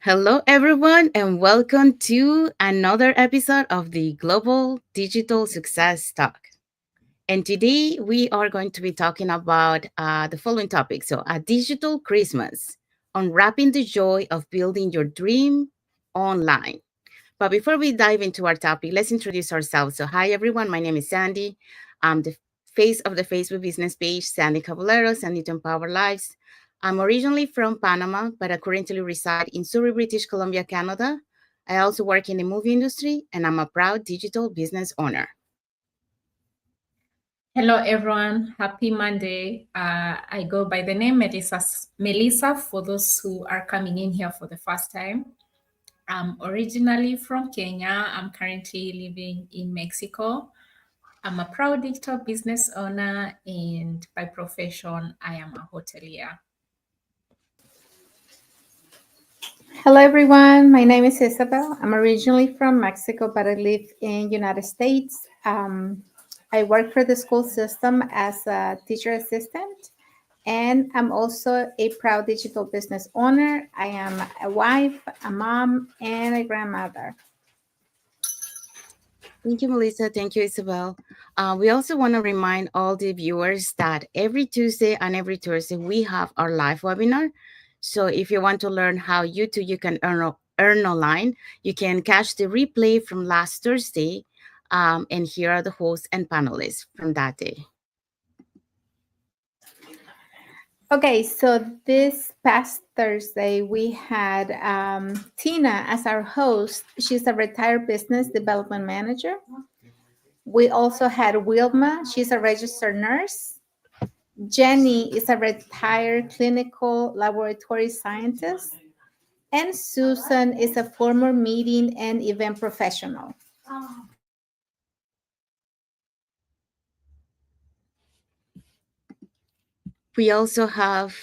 Hello, everyone, and welcome to another episode of the Global Digital Success Talk. And today we are going to be talking about the following topic. So, a digital Christmas, unwrapping the joy of building your dream online. But before we dive into our topic, let's introduce ourselves. So, hi, everyone. My name is Sandy. I'm the face of the Facebook business page, Sandy Caballero, Sandy to Empower Lives. I'm originally from Panama, but I currently reside in Surrey, British Columbia, Canada. I also work in the movie industry, and I'm a proud digital business owner. Hello, everyone. Happy Monday. I go by the name Melissa for those who are coming in here for the first time. I'm originally from Kenya. I'm currently living in Mexico. I'm a proud digital business owner, and by profession, I am a hotelier. Hello everyone, my name is Isabel. I'm originally from Mexico, but I live in United States. I work for the school system as a teacher assistant, and I'm also a proud digital business owner. I am a wife, a mom, and a grandmother. Thank you, Melissa. Thank you, Isabel. We also want to remind all the viewers that every Tuesday and every Thursday we have our live webinar. So if you want to learn how you can earn online, you can catch the replay from last Thursday, and here are the hosts and panelists from that day. Okay, so this past Thursday we had Tina as our host. She's a retired business development manager. We also had Wilma, she's a registered nurse. Jenny is a retired clinical laboratory scientist. And Susan is a former meeting and event professional. We also have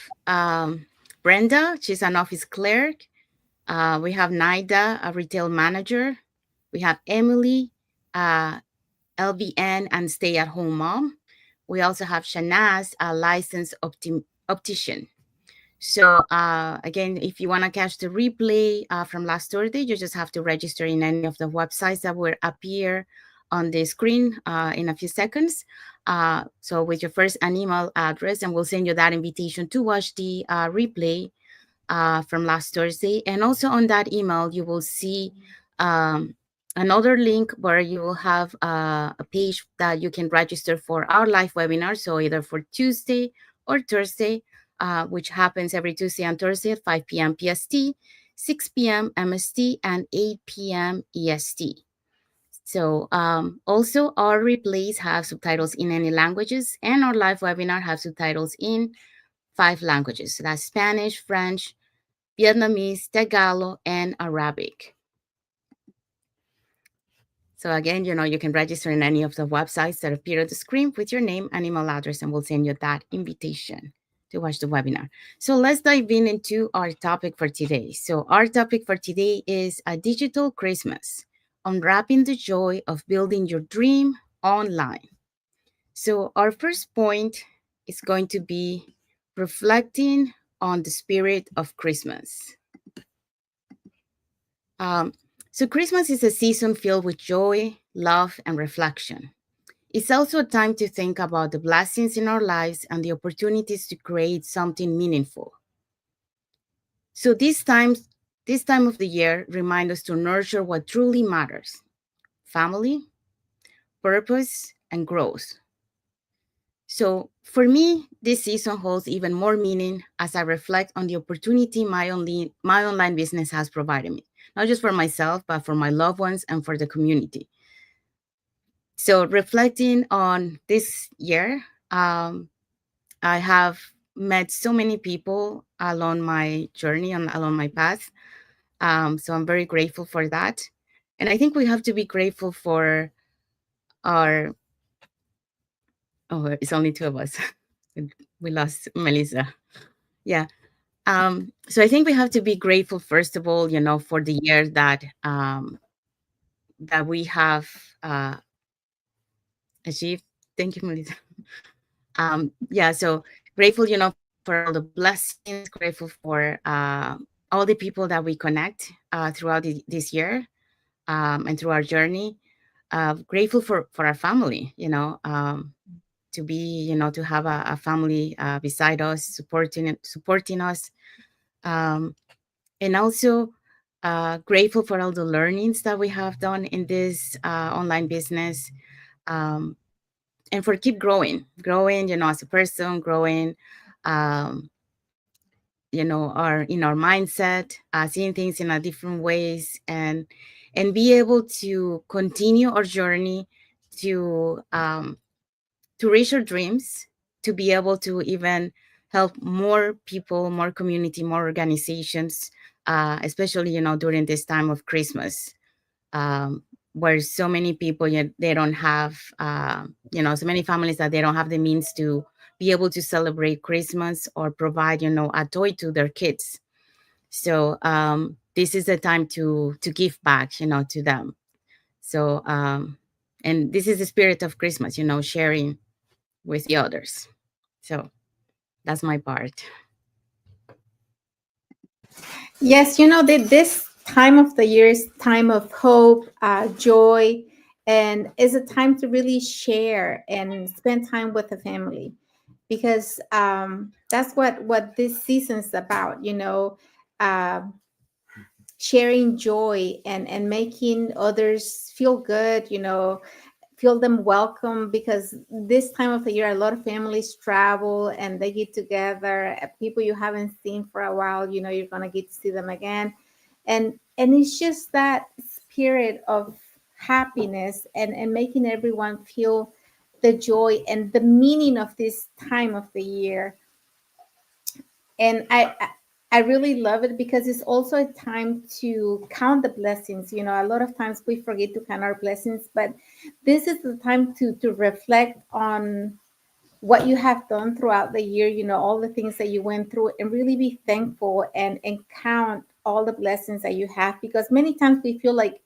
Brenda, she's an office clerk. We have Naida, a retail manager. We have Emily, LVN and stay-at-home mom. We also have Shanaz, a licensed optician. So again, if you want to catch the replay from last Thursday, you just have to register in any of the websites that will appear on the screen in a few seconds. So with your first and email address, and we'll send you that invitation to watch the replay from last Thursday. And also on that email, you will see another link where you will have a page that you can register for our live webinar. So either for Tuesday or Thursday, which happens every Tuesday and Thursday at 5 p.m. PST, 6 p.m. MST, and 8 p.m. EST. So also our replays have subtitles in any languages, and our live webinar have subtitles in 5 languages. So that's Spanish, French, Vietnamese, Tagalog, and Arabic. So again, you can register in any of the websites that appear on the screen with your name and email address, and we'll send you that invitation to watch the webinar. So let's dive into our topic for today. So our topic for today is a digital Christmas, unwrapping the joy of building your dream online. So our first point is going to be reflecting on the spirit of Christmas. So Christmas is a season filled with joy, love, and reflection. It's also a time to think about the blessings in our lives and the opportunities to create something meaningful. So this time of the year reminds us to nurture what truly matters: family, purpose, and growth. So for me, this season holds even more meaning as I reflect on the opportunity my online business has provided me, not just for myself, but for my loved ones and for the community. So reflecting on this year, I have met so many people along my journey and along my path. So I'm very grateful for that. And I think we have to be grateful for our, oh, it's only 2 of us. We lost Melissa. Yeah. So I think we have to be grateful, first of all, for the year that that we have achieved. Thank you, Melissa. Yeah, so grateful, for all the blessings, grateful for all all the people that we connect throughout this year and through our journey. Grateful for our family, to be, to have a family beside us, supporting us, and also grateful for all the learnings that we have done in this online business, um, and for keep growing, as a person, growing, um, our in our mindset, seeing things in a different ways, and be able to continue our journey to reach our dreams, to be able to even help more people, more community, more organizations, especially during this time of Christmas, um, where so many people, they don't have, so many families that they don't have the means to be able to celebrate Christmas or provide, a toy to their kids. So this is a time to give back, to them. So and this is the spirit of Christmas, sharing with the others. So that's my part. Yes, that this time of the year is time of hope, joy, and is a time to really share and spend time with the family, because that's what this season is about. Uh, Sharing joy and making others feel good. Feel them welcome, because this time of the year a lot of families travel and they get together, people you haven't seen for a while, you're going to get to see them again, and it's just that spirit of happiness and making everyone feel the joy and the meaning of this time of the year. And I really love it because it's also a time to count the blessings. A lot of times we forget to count our blessings, but this is the time to reflect on what you have done throughout the year, all the things that you went through, and really be thankful and count all the blessings that you have, because many times we feel like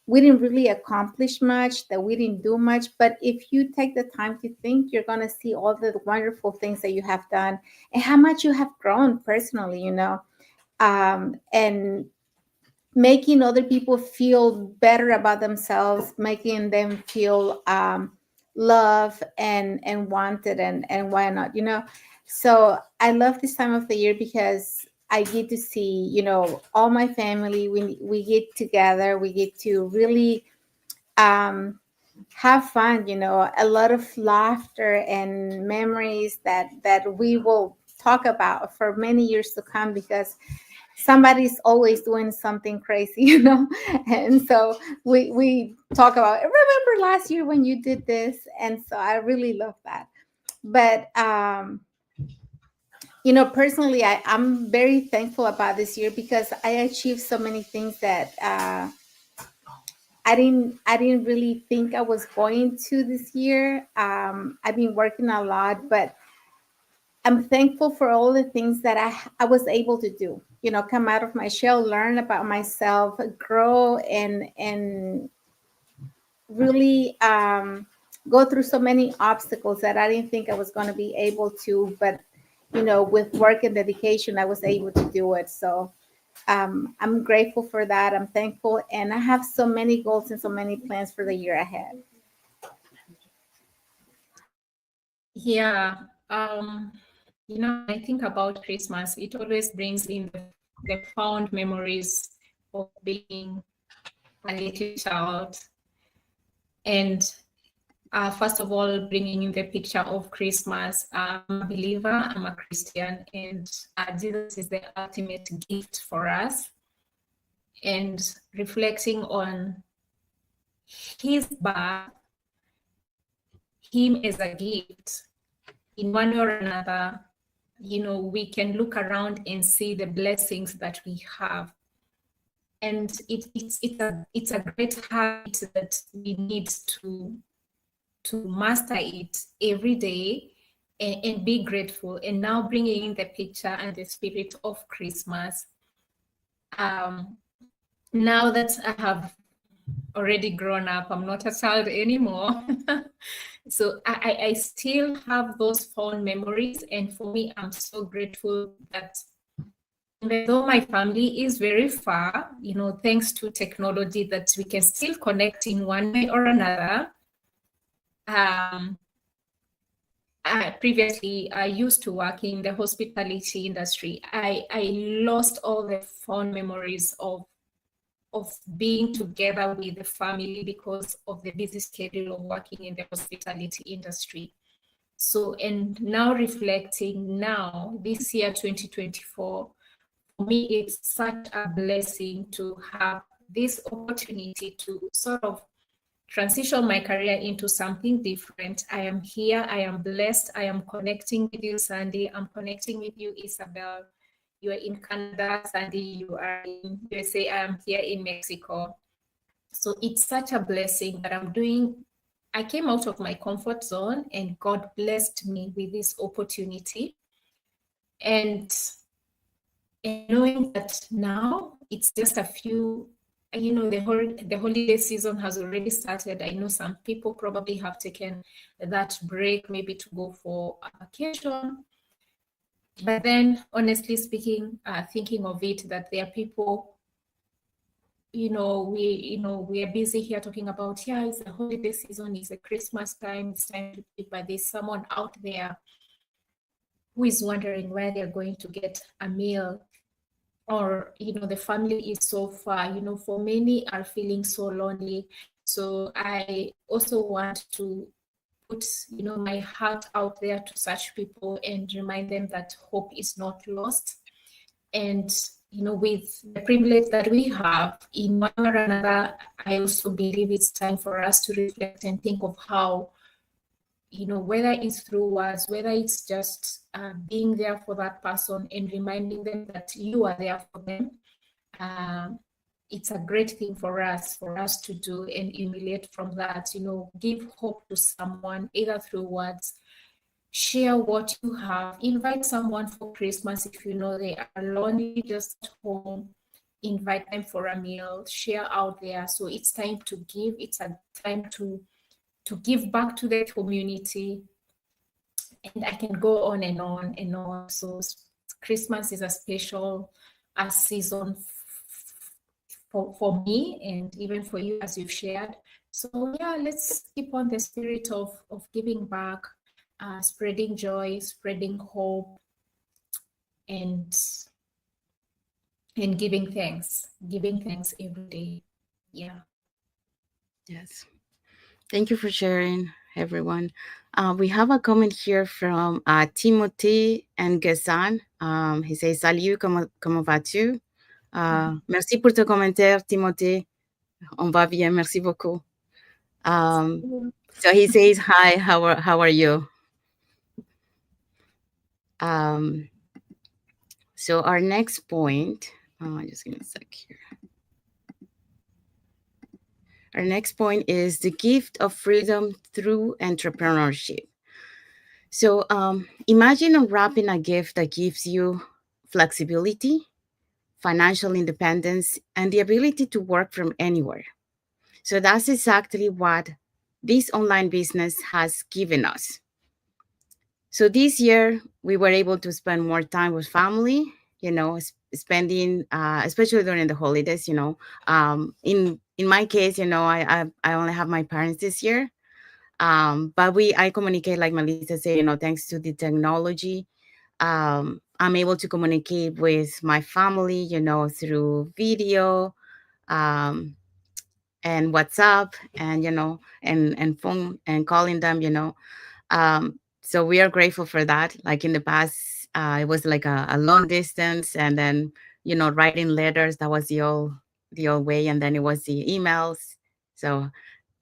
we didn't really accomplish much, that we didn't do much. But if you take the time to think, you're going to see all the wonderful things that you have done and how much you have grown personally, and making other people feel better about themselves, making them feel love and wanted, and why not, So I love this time of the year because I get to see, all my family. We get together, we get to really have fun, a lot of laughter and memories that we will talk about for many years to come, because somebody's always doing something crazy, and so we talk about, remember last year when you did this, and so I really love that. But personally, I'm very thankful about this year because I achieved so many things that I didn't really think I was going to this year. I've been working a lot, but I'm thankful for all the things that I was able to do. Come out of my shell, learn about myself, grow, and really go through so many obstacles that I didn't think I was going to be able to. But with work and dedication, I was able to do it. So I'm grateful for that. I'm thankful, and I have so many goals and so many plans for the year ahead. Yeah. When I think about Christmas, it always brings in the fond memories of being a little child. And first of all, bringing in the picture of Christmas. I'm a believer, I'm a Christian, and Jesus is the ultimate gift for us. And reflecting on his birth, him as a gift, in one way or another, we can look around and see the blessings that we have. And it's a great habit that we need to master it every day and be grateful. And now bringing in the picture and the spirit of Christmas. Now that I have already grown up, I'm not a child anymore. So I still have those fond memories. And for me, I'm so grateful that even though my family is very far, thanks to technology that we can still connect in one way or another. Previously, I used to work in the hospitality industry. I lost all the fond memories of being together with the family because of the busy schedule of working in the hospitality industry. So, and now reflecting now, this year, 2024, for me, it's such a blessing to have this opportunity to sort of transition my career into something different. I am here, I am blessed, I am connecting with you, Sandy, I'm connecting with you, Isabel. You are in Canada, Sandy, you are in USA, I am here in Mexico. So it's such a blessing that I came out of my comfort zone and God blessed me with this opportunity. And knowing that now it's just a few, the holiday season has already started. I know some people probably have taken that break maybe to go for a vacation. But then, honestly speaking, thinking of it, that there are people, we are busy here talking about, yeah, it's a holiday season, it's a Christmas time, it's time to give, but there's someone out there who is wondering where they're going to get a meal, or the family is so far. For many are feeling so lonely. So I also want to put my heart out there to such people and remind them that hope is not lost. And with the privilege that we have in one or another, I also believe it's time for us to reflect and think of how, whether it's through words, whether it's just being there for that person and reminding them that you are there for them. It's a great thing for us to do and emulate from that. Give hope to someone either through words, share what you have, invite someone for Christmas if you know they are lonely just at home, invite them for a meal, share out there. So it's time to give. It's a time to give back to the community, and I can go on and on and on. So Christmas is a special season for me, and even for you, as you've shared. So yeah, let's keep on the spirit of giving back, spreading joy, spreading hope, and giving thanks every day. Yeah. Yes. Thank you for sharing, everyone. We have a comment here from Timothy and Gesan. He says, Salut, comment vas-tu? Merci pour ton commentaire, Timothée. On va bien, merci beaucoup. So he says, hi, how are you? So our next point, just give me a sec here. Our next point is the gift of freedom through entrepreneurship. So imagine unwrapping a gift that gives you flexibility, financial independence, and the ability to work from anywhere. So that's exactly what this online business has given us. So this year, we were able to spend more time with family, spending, especially during the holidays, in my case, I only have my parents this year. But I communicate, like Melissa said, thanks to the technology, I'm able to communicate with my family, through video, and WhatsApp, and, and phone, and calling them, so we are grateful for that. Like in the past, it was like a long distance, and then, writing letters, that was the old way. And then it was the emails. So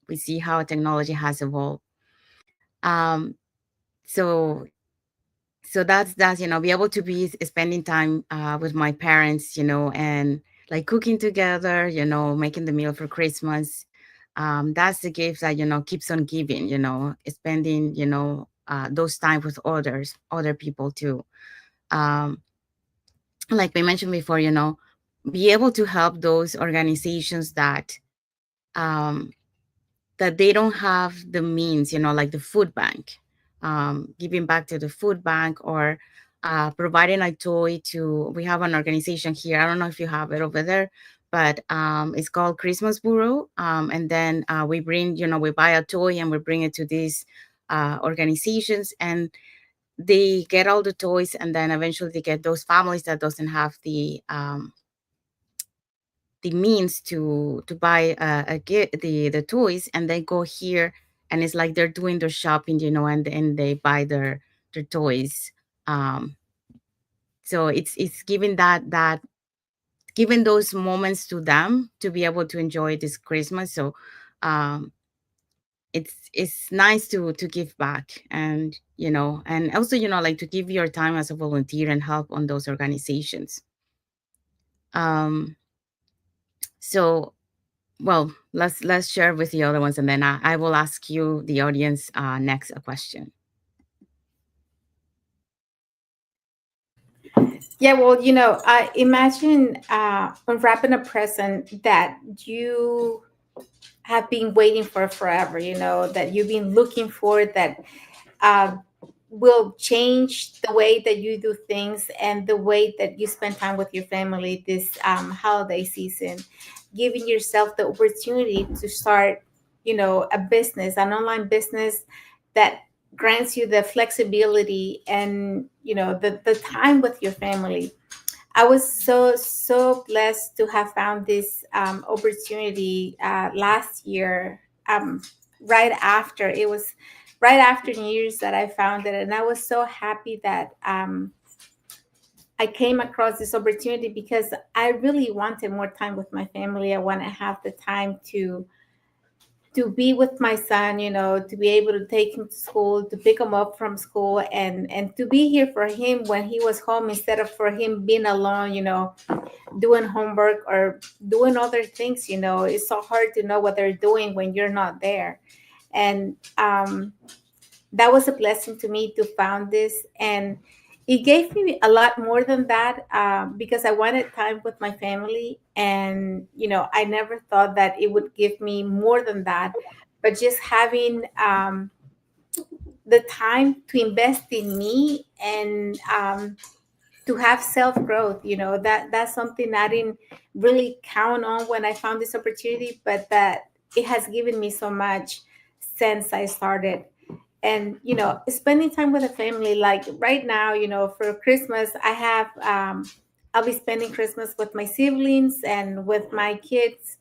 we see how technology has evolved. So that's be able to be spending time with my parents, and like cooking together, making the meal for Christmas. That's the gift that keeps on giving, spending those time with other people too. um like we mentioned before, be able to help those organizations um that they don't have the means, like the food bank, giving back to the food bank, or providing a toy to, we have an organization here. I don't know if you have it over there, but it's called Christmas Bureau. And then we bring, we buy a toy and we bring it to these organizations, and they get all the toys, and then eventually they get those families that doesn't have the means to buy the toys, and they go here, and it's like they're doing their shopping, and they buy their toys. um so it's giving that giving those moments to them to be able to enjoy this Christmas. So um it's nice to give back, and and also, like, to give your time as a volunteer and help on those organizations. um so, well, let's share with the other ones, and then I will ask you, the audience, next, a question. Yeah, well, I imagine unwrapping a present that you have been waiting for forever, that you've been looking for, that uh, will change the way that you do things and the way that you spend time with your family this holiday season, giving yourself the opportunity to start, a business, an online business that grants you the flexibility and, the time with your family. I was so blessed to have found this opportunity last year. Right after it was, right after New Year's that I found it, and I was so happy that I came across this opportunity because I really wanted more time with my family. I want to have the time to be with my son, to be able to take him to school, to pick him up from school, and to be here for him when he was home, instead of for him being alone, doing homework or doing other things. It's so hard to know what they're doing when you're not there. And that was a blessing to me to found this, and it gave me a lot more than that, because I wanted time with my family, and I never thought that it would give me more than that. But just having the time to invest in me, and to have self growth, that's something I didn't really count on when I found this opportunity, but that it has given me so much since I started. And spending time with the family, like right now, for Christmas, I have I'll be spending Christmas with my siblings and with my kids.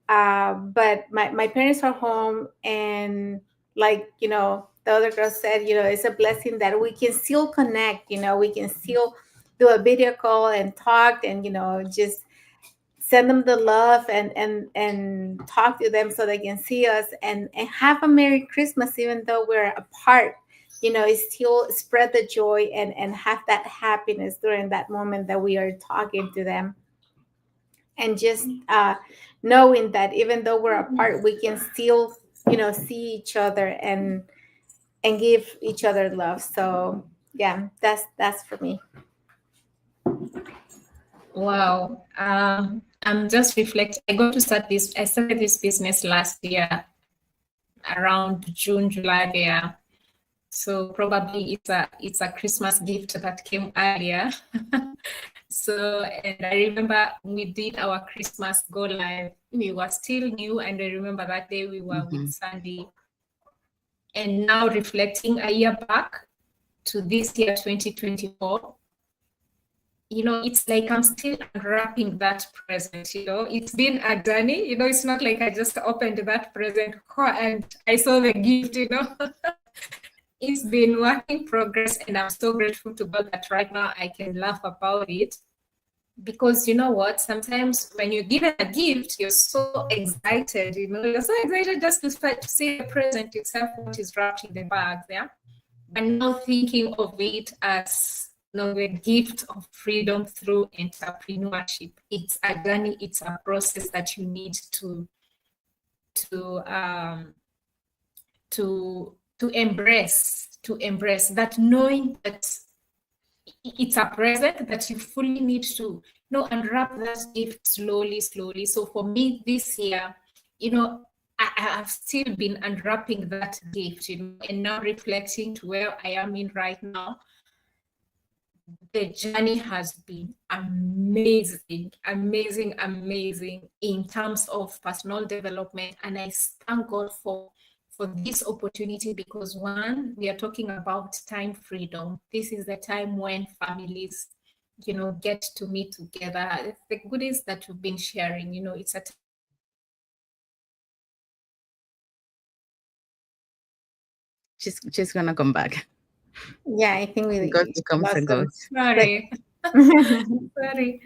But my parents are home, and like, the other girl said, it's a blessing that we can still connect. We can still do a video call and talk, and just send them the love, and talk to them so they can see us, and have a Merry Christmas even though we're apart. It's still spread the joy, and have that happiness during that moment that we are talking to them, and just knowing that even though we're apart, we can still see each other, and give each other love. So yeah, that's for me. Wow. I'm just reflecting. I started this business last year around June, July there. So probably it's a Christmas gift that came earlier. So, and I remember we did our Christmas go live. We were still new, and I remember that day we were with Sandy. And now reflecting a year back to this year, 2024, it's like I'm still unwrapping that present. It's been a journey. It's not like I just opened that present and I saw the gift. It's been work in progress, and I'm so grateful to God that right now I can laugh about it. Because you know what? Sometimes when you're given a gift, you're so excited. You're so excited just to see the present itself, what is wrapped in the bag. Yeah. But now thinking of it as the gift of freedom through entrepreneurship. It's a journey. It's a process that you need to embrace. To embrace that, knowing that it's a present that you fully need to unwrap that gift slowly. So for me this year, I have still been unwrapping that gift, and now reflecting to where I am in right now. the journey has been amazing, amazing, amazing in terms of personal development. And I thank God for this opportunity, because one, we are talking about time freedom. This is the time when families, get to meet together. The goodies that we've been sharing, it's a time when She's gonna come back. Yeah, I think Ghost we becomes a lost her. ghost. But sorry, sorry.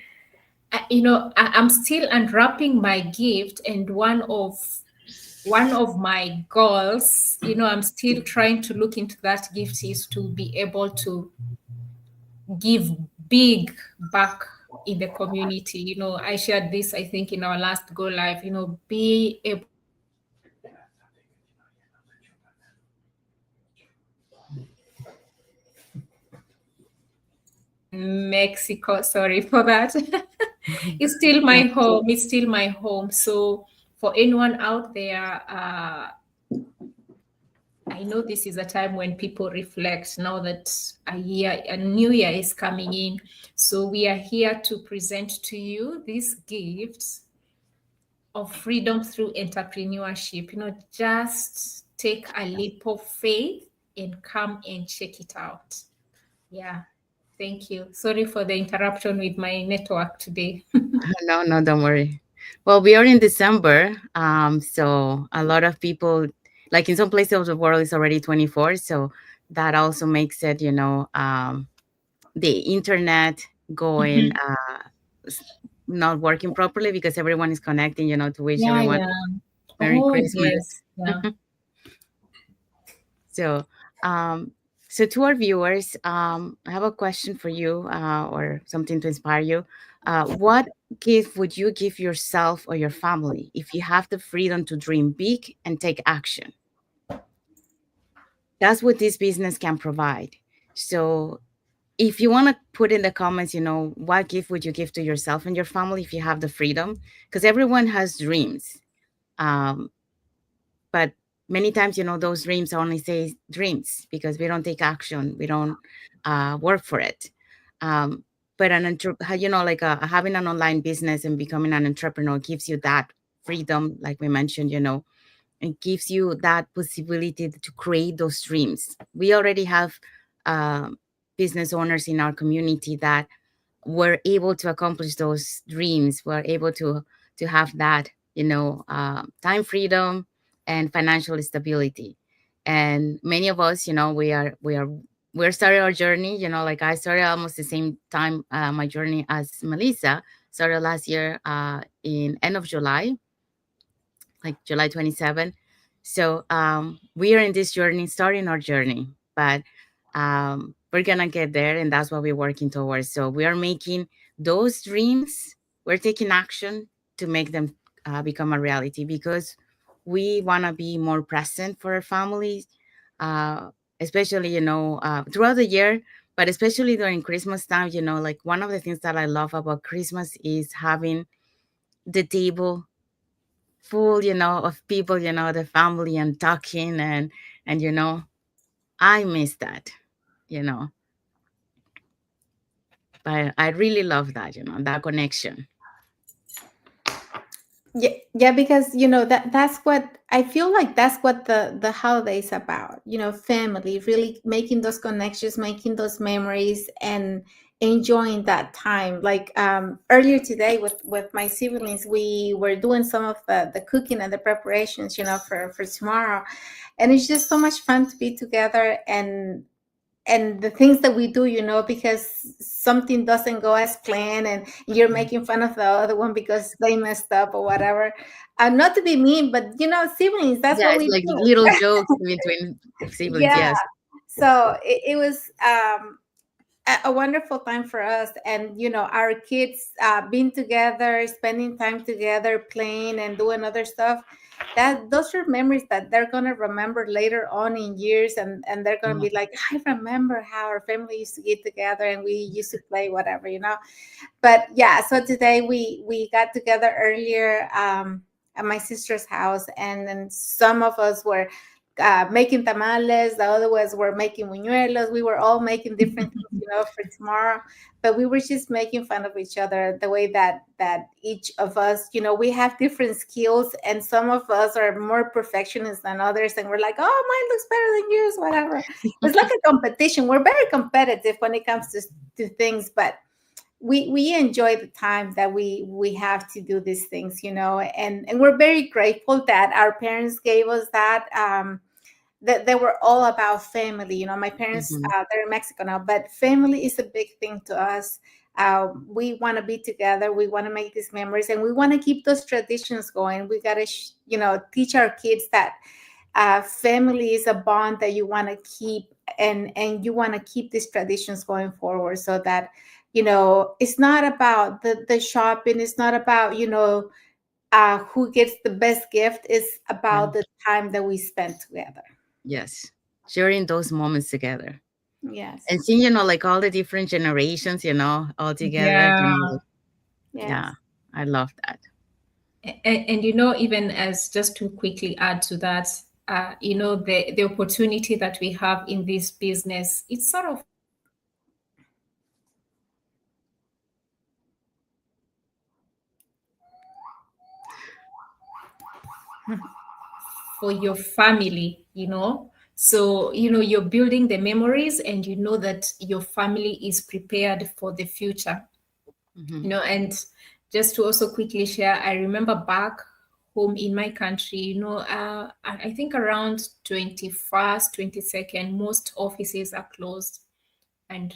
I'm still unwrapping my gift, and one of my goals, I'm still trying to look into that gift, is to be able to give big back in the community. I shared this, I think, in our last go live, be able Mexico. Sorry for that. It's still my No. home. It's still my home. So for anyone out there, I know this is a time when people reflect, now that a new year is coming in. So we are here to present to you these gifts of freedom through entrepreneurship. Just take a leap of faith and come and check it out. Yeah. Thank you. Sorry for the interruption with my network today. No, no, don't worry. Well, we are in December, so a lot of people, like in some places of the world, it's already 24. So that also makes it, the internet going, Mhm. s- not working properly because everyone is connecting, to wish Yeah, everyone yeah. Merry Oh, Christmas. yes. Yeah. So, um, so to our viewers, I have a question for you, or something to inspire you. What gift would you give yourself or your family if you have the freedom to dream big and take action? That's what this business can provide. So, if you want to put in the comments, what gift would you give to yourself and your family if you have the freedom? Because everyone has dreams. Um, but many times, those dreams only say dreams because we don't take action, we don't work for it. um, but like having an online business and becoming an entrepreneur gives you that freedom, like we mentioned. It gives you that possibility to create those dreams. We already have business owners in our community that were able to accomplish those dreams, were able to have that, time freedom and financial stability. And many of us, we're starting our journey. Like I started almost the same time, my journey as Melissa started last year, in end of July, like July 27. So we are in this journey, starting our journey, but we're gonna get there, and that's what we're working towards. So we are making those dreams, we're taking action to make them become a reality, because we want to be more present for our families, uh, especially, throughout the year, but especially during Christmas time. Like one of the things that I love about Christmas is having the table full, of people, the family and talking, and I miss that, you know. But I really love that, that connection. yeah, yeah, because that's what I feel like, that's what the holidays about, family, really making those connections, making those memories, and enjoying that time. Like earlier today with my siblings, we were doing some of the cooking and the preparations, for tomorrow. And it's just so much fun to be together, and the things that we do, because something doesn't go as planned, and you're making fun of the other one because they messed up or whatever. Not to be mean, but siblings, that's Yeah, what it's we like do. little jokes between siblings. Yeah. Yes. So it was a wonderful time for us, and our kids being together, spending time together, playing and doing other stuff. That those are memories that they're gonna remember later on in years, and they're gonna Mhm. be like, I remember how our family used to get together and we used to play whatever. But yeah, so today we got together earlier, at my sister's house, and then some of us were making tamales. The other ones were making buñuelos. We were all making different things, for tomorrow. But we were just making fun of each other, the way that each of us, we have different skills, and some of us are more perfectionists than others, and we're like, oh, mine looks better than yours, whatever. It's like a competition. We're very competitive when it comes to things, but we enjoy the time that we have to do these things, and we're very grateful that our parents gave us that, that they were all about family. My parents, Mhm. they're in Mexico now, but family is a big thing to us. We want to be together, we want to make these memories, and we want to keep those traditions going. We got to teach our kids that family is a bond that you want to keep, and you want to keep these traditions going forward, so that it's not about the shopping, it's not about who gets the best gift. It's Yeah. about the time that we spend together. Yes. Sharing those moments together. Yes. And seeing, like all the different generations, all together, Yeah. like, yeah, Yes. I love that. And even as just to quickly add to that, the opportunity that we have in this business, it's sort of for your family, So, you're building the memories, and you know that your family is prepared for the future. Hmm. And just to also quickly share, I remember back home in my country, I think around 21st, 22nd, most offices are closed, and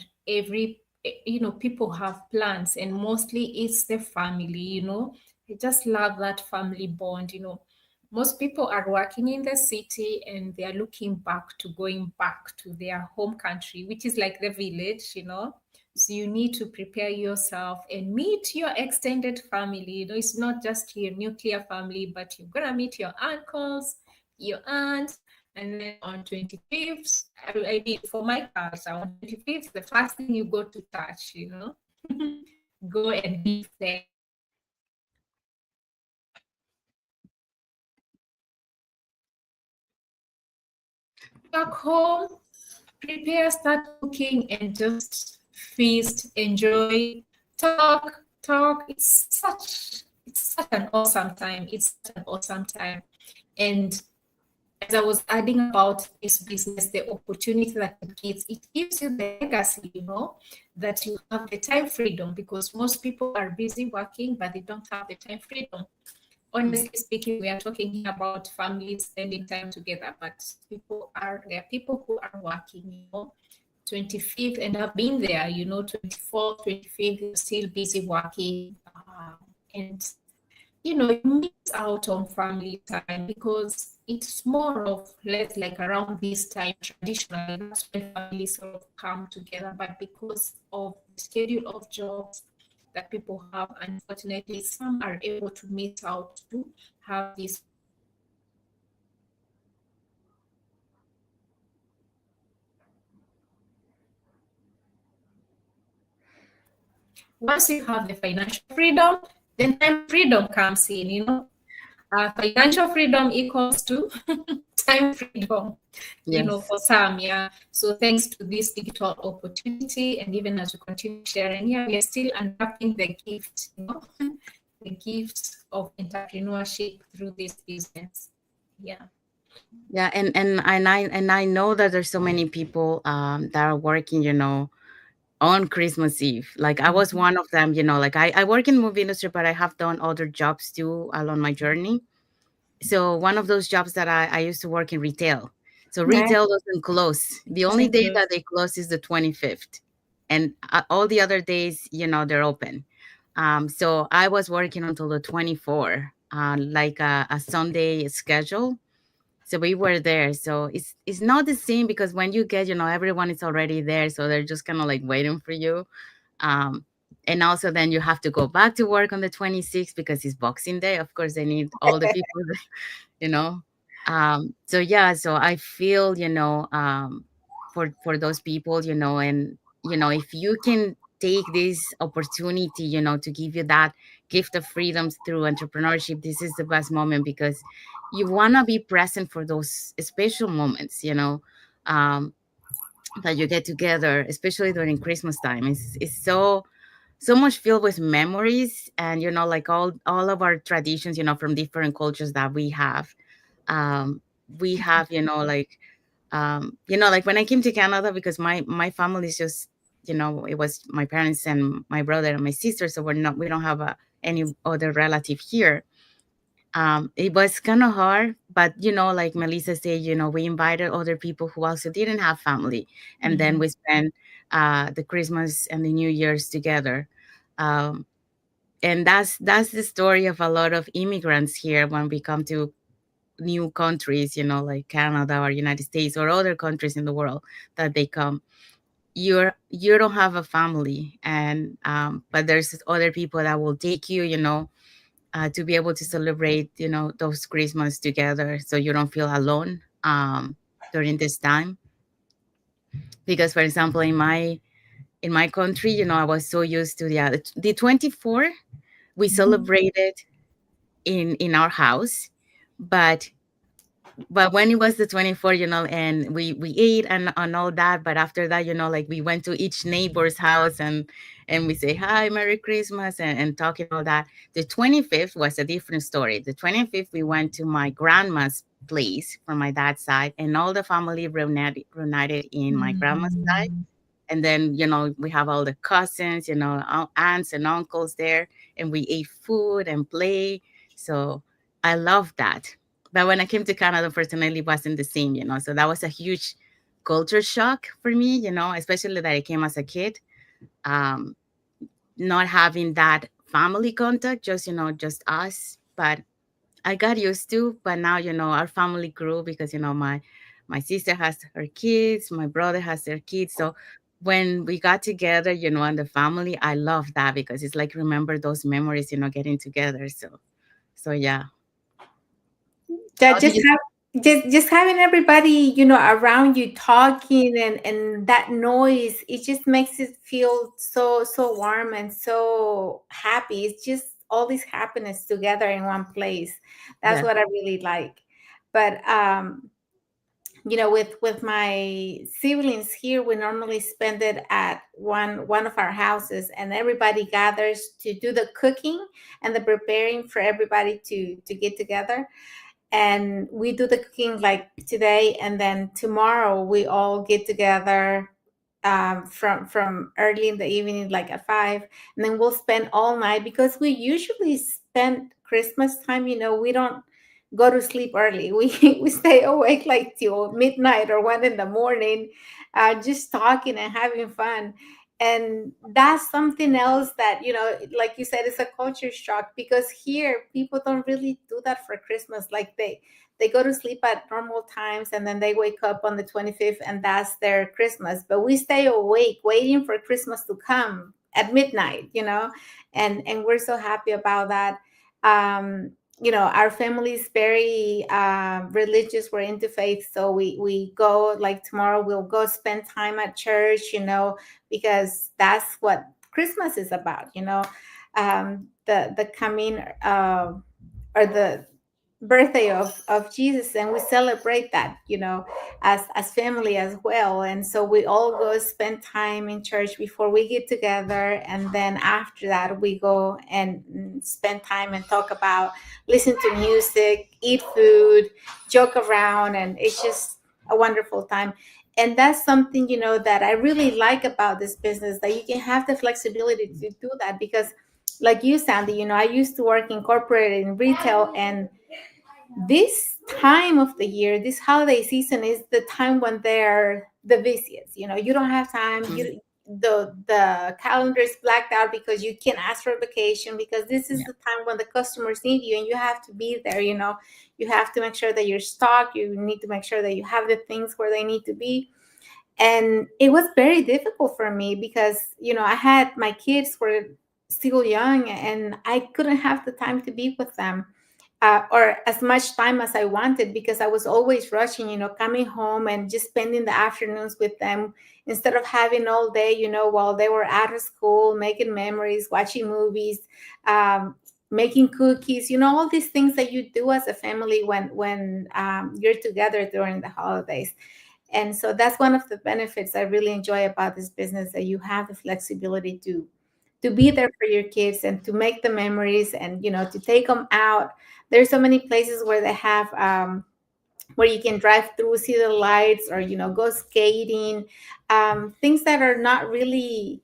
people have plans, and mostly it's the family. I just love that family bond. Most people are working in the city, and they are looking back to going back to their home country, which is like the village. So you need to prepare yourself and meet your extended family. It's not just your nuclear family, but you're gonna meet your uncles, your aunts. And then on 25th, I mean, for my culture, on 25th, the first thing you go to church. Go and give thanks to God. Back home, prepare, start cooking, and just feast, enjoy, talk. It's such an awesome time. It's such an awesome time. And as I was adding about this business, the opportunity that it gives you the legacy, that you have the time freedom, because most people are busy working, but they don't have the time freedom. Honestly speaking, we are talking here about families spending time together, but there are people who are working, 25th, and I've been there, 24th, 25th, you're still busy working. And you miss out on family time, because it's more of less like around this time traditionally. That's when families sort of come together. But because of the schedule of jobs that people have, unfortunately, some are able to miss out to have this family time. Once you have the financial freedom, then time freedom comes in. Financial freedom equals to time freedom, Yes. for some, yeah. So thanks to this digital opportunity, and even as we continue sharing, yeah, we are still unwrapping the gift, the gift of entrepreneurship through this business. Yeah. Yeah, and I know that there's so many people that are working, on Christmas Eve. Like I was one of them, like I work in movie industry, but I have done other jobs too along my journey. So one of those jobs that I used to work in retail. So Right. retail doesn't close. The only Doesn't day that close. they close is the 25th. And all the other days, they're open. So I was working until the 24th, like a Sunday schedule. So we were there. So it's not the same, because when you get, everyone is already there. So they're just kind of like waiting for you. Um, and also then you have to go back to work on the 26th because it's Boxing Day. Of course, they need all the people, you know. So yeah, so I feel, for those people, and if you can take this opportunity, to give you that gift of freedoms through entrepreneurship, this is the best moment because you want to be present for those special moments, um, that you get together, especially during Christmas time. It's so much filled with memories, and like all of our traditions, from different cultures that we have. Um, we have, like when I came to Canada, because my family is just, it was my parents and my brother and my sister, so we don't have any other relative here. It was kind of hard, but like Melissa said, we invited other people who also didn't have family, and then Mhm. we spent the Christmas and the New Year's together. Um, and that's the story of a lot of immigrants here when we come to new countries, like Canada or United States or other countries in the world that they come. You don't have a family, and but there's other people that will take you, to be able to celebrate, those Christmas together, so you don't feel alone during this time. Because, for example, in my country, I was so used to the 24. We Mhm. celebrated in our house, but when it was the 24th, and we ate and all that, but after that, like we went to each neighbor's house, and we say hi, Merry Christmas, and talking all that. The 25th was a different story. The 25th, we went to my grandma's place from my dad's side, and all the family reunited in my grandma's side. Mhm. And then, we have all the cousins, aunts and uncles there, and we ate food and play. So I love that. But when I came to Canada, unfortunately, it wasn't the same, So that was a huge culture shock for me, especially that I came as a kid. Um, Not having that family contact, just us. But I got used to. But now, our family grew because, my sister has her kids, my brother has their kids. So when we got together, and the family, I love that because it's like remember those memories, getting together. So yeah. That How do just you? have just having everybody, around you talking, and that noise, it just makes it feel so warm and so happy. It's just all this happiness together in one place. That's Yeah. what I really like. But with my siblings here, we normally spend it at one of our houses, and everybody gathers to do the cooking and the preparing for everybody to get together. And we do the cooking like today, and then tomorrow we all get together, from early in the evening, like at 5, and then we'll spend all night, because we usually spend Christmas time, we don't go to sleep early. We stay awake like till midnight or 1 in the morning, just talking and having fun. And that's something else that, like you said, it's a culture shock, because here people don't really do that for Christmas. Like they go to sleep at normal times, and then they wake up on the 25th, and that's their Christmas. But we stay awake waiting for Christmas to come at midnight, and we're so happy about that. Our family is very religious. We're into faith, so we go, like tomorrow we'll go spend time at church, because that's what Christmas is about, the coming, or the birthday of Jesus, and we celebrate that, as family as well. And so we all go spend time in church before we get together, and then after that we go and spend time and talk about, listen to music, eat food, joke around, and it's just a wonderful time. And that's something, that I really like about this business, that you can have the flexibility to do that. Because like you, Sandy, I used to work in corporate and retail, and this time of the year, this holiday season, is the time when they're the busiest. You don't have time. Mhm. The calendar is blacked out, because you can't ask for vacation, because this is Yeah. the time when the customers need you, and you have to be there. You have to make sure that you're stocked. You need to make sure that you have the things where they need to be. And it was very difficult for me, because I had, my kids were still young, and I couldn't have the time to be with them. or as much time as I wanted, because I was always rushing, coming home and just spending the afternoons with them instead of having all day, while they were out of school, making memories, watching movies, making cookies, all these things that you do as a family when you're together during the holidays. And so that's one of the benefits I really enjoy about this business, that you have the flexibility to be there for your kids and to make the memories, and to take them out. There's so many places where they have where you can drive through, see the lights, or go skating, things that are not really,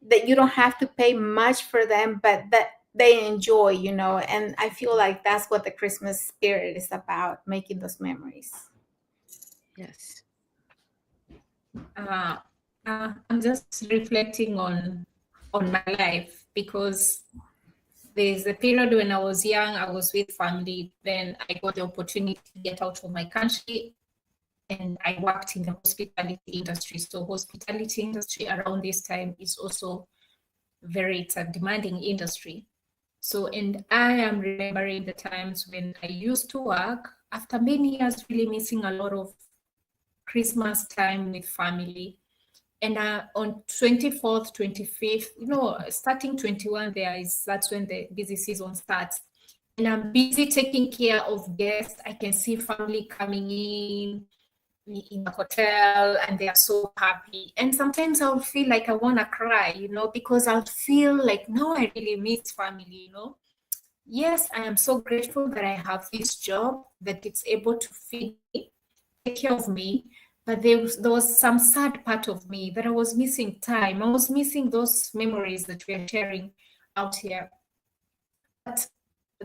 that you don't have to pay much for them, but that they enjoy, and I feel like that's what the Christmas spirit is about, making those memories. Yes. uh, I'm just reflecting on my life, because there's a period when I was young, I was with family. Then I got the opportunity to get out of my country, and I worked in the hospitality industry. So hospitality industry around this time is also it's a demanding industry. So, and I am remembering the times when I used to work after many years, really missing a lot of Christmas time with family. And on 24th, 25th, starting 21, that's when the busy season starts. And I'm busy taking care of guests. I can see family coming in the hotel, and they are so happy. And sometimes I'll feel like I want to cry, because I'll feel like, now I really miss family. Yes, I am so grateful that I have this job, that it's able to feed me, take care of me. But there was some sad part of me that I was missing time. I was missing those memories that we are sharing out here. But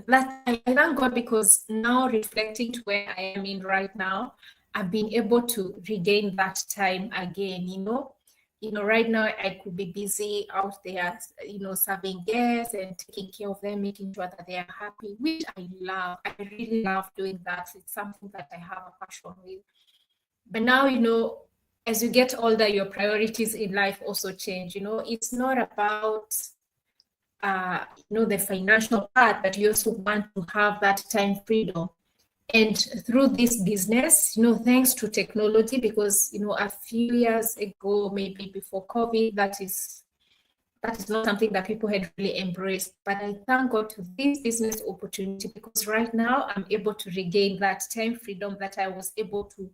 that I thank God, because now, reflecting to where I am in right now, I've been able to regain that time again. Right now I could be busy out there, serving guests and taking care of them, making sure that they are happy, which I love. I really love doing that. It's something that I have a passion with. But now, as you get older, your priorities in life also change. It's not about the financial part, but you also want to have that time freedom. And through this business, thanks to technology, because a few years ago, maybe before COVID, that is not something that people had really embraced. But I thank God to this business opportunity, because right now I'm able to regain that time freedom that I was able to,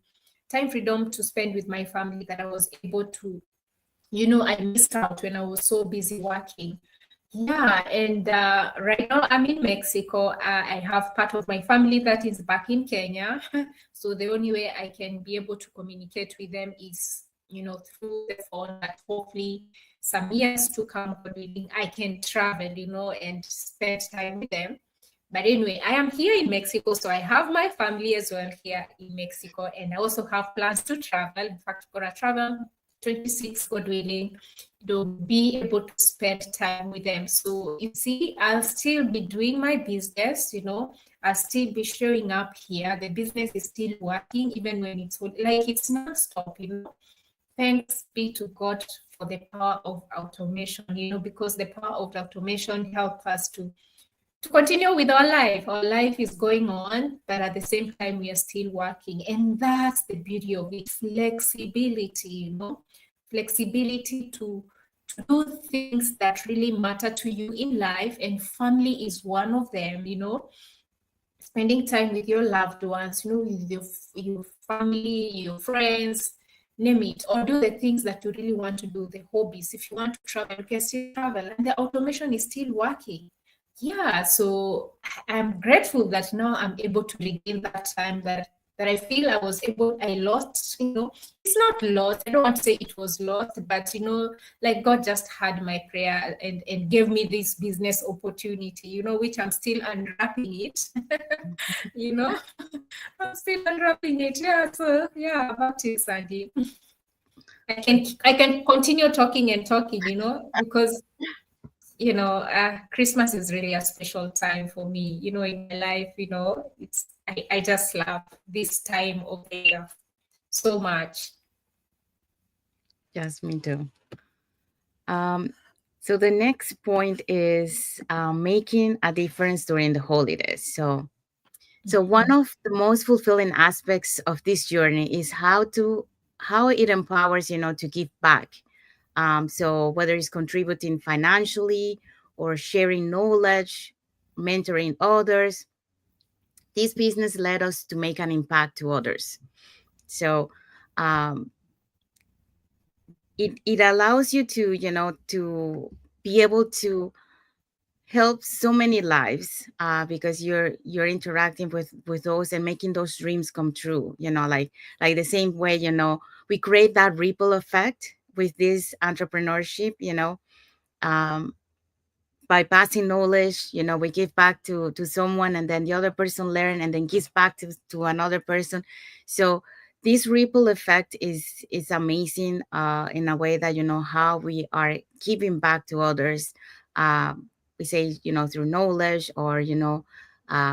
time freedom to spend with my family, that I was able to, I missed out when I was so busy working. Yeah, and right now I'm in Mexico. I have part of my family that is back in Kenya. So the only way I can be able to communicate with them is, through the phone. But hopefully, some years to come, God willing, I can travel, and spend time with them. But anyway, I am here in Mexico, so I have my family as well here in Mexico, and I also have plans to travel. In fact, I'm gonna travel 26, God willing, be able to spend time with them. So you see, I'll still be doing my business, I'll still be showing up here. The business is still working, even when it's like it's non-stop. Thanks be to God for the power of automation, because the power of automation helps us to continue with our life. Our life is going on, but at the same time, we are still working. And that's the beauty of it, flexibility, flexibility to do things that really matter to you in life. And family is one of them, spending time with your loved ones, with your family, your friends, name it, or do the things that you really want to do, the hobbies. If you want to travel, you can still travel, and the automation is still working. Yeah, so I'm grateful that now I'm able to regain that time that I feel I lost, it's not lost. I don't want to say it was lost, but like God just heard my prayer and gave me this business opportunity, which I'm still unwrapping it. you know, I'm still unwrapping it. Yeah, so yeah, back to you, Sandy. I can continue talking and talking, because Christmas is really a special time for me, in my life, I just love this time of the year so much. Yes, me too. So the next point is making a difference during the holidays. So So one of the most fulfilling aspects of this journey is how it empowers, to give back. So whether it's contributing financially or sharing knowledge, mentoring others, this business led us to make an impact to others. So um, it allows you to, to be able to help so many lives, because you're interacting with those and making those dreams come true, like the same way, we create that ripple effect with this entrepreneurship, um, by passing knowledge, we give back to someone, and then the other person learn and then gives back to another person. So this ripple effect is amazing, in a way that, how we are giving back to others. We say, through knowledge, or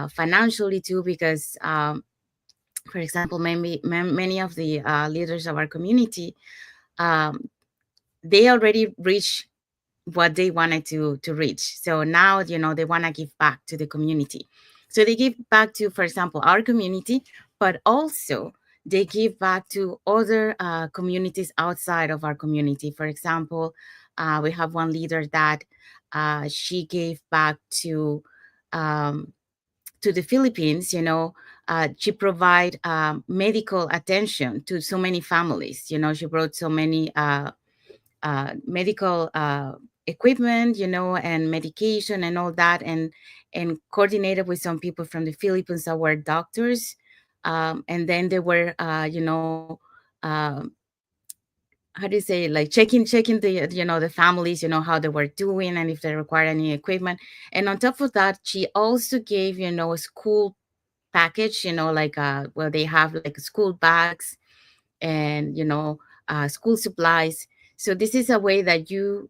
financially too, because, for example, many of the leaders of our community, um, they already reach what they wanted to reach. So now, they want to give back to the community. So they give back to, for example, our community, but also they give back to other communities outside of our community. For example, we have one leader that, she gave back um, to the Philippines. She provide medical attention to so many families. She brought so many medical equipment, and medication and all that, and coordinated with some people from the Philippines that were doctors, and then they were, uh, how do you say, like checking the, the families, how they were doing and if they require any equipment. And on top of that, she also gave, a school package, like, well, they have like school bags, and school supplies. So this is a way that you,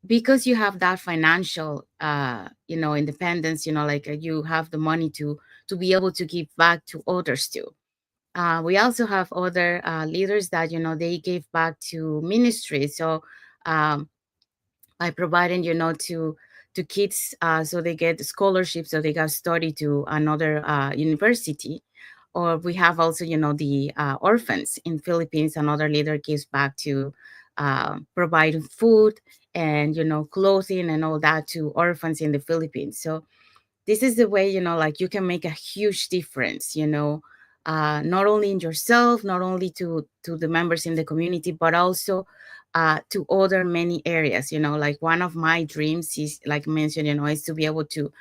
because you have that financial, independence, like, you have the money to be able to give back to others too. We also have other leaders that, they give back to ministry. So um, by providing, to kids, so they get scholarships, so they can study to another university. Or we have also, the orphans in Philippines. Another leader gives back to providing food and, clothing and all that to orphans in the Philippines. So this is the way, like, you can make a huge difference, not only in yourself, not only to the members in the community, but also to other many areas. Like, one of my dreams is, like I mentioned, is to be able to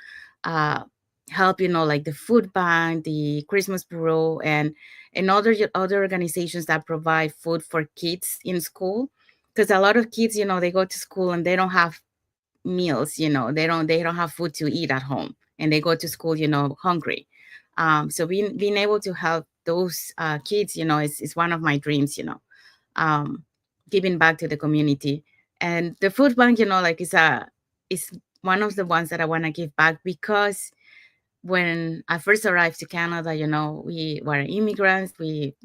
uh, help, like the food bank, the Christmas bureau, and other organizations that provide food for kids in school. Because a lot of kids, they go to school and they don't have meals. They don't have food to eat at home, and they go to school, hungry. So being able to help those kids, is one of my dreams. Um, Giving back to the community. And the food bank, like, is one of the ones that I want to give back, because when I first arrived to Canada, we were immigrants.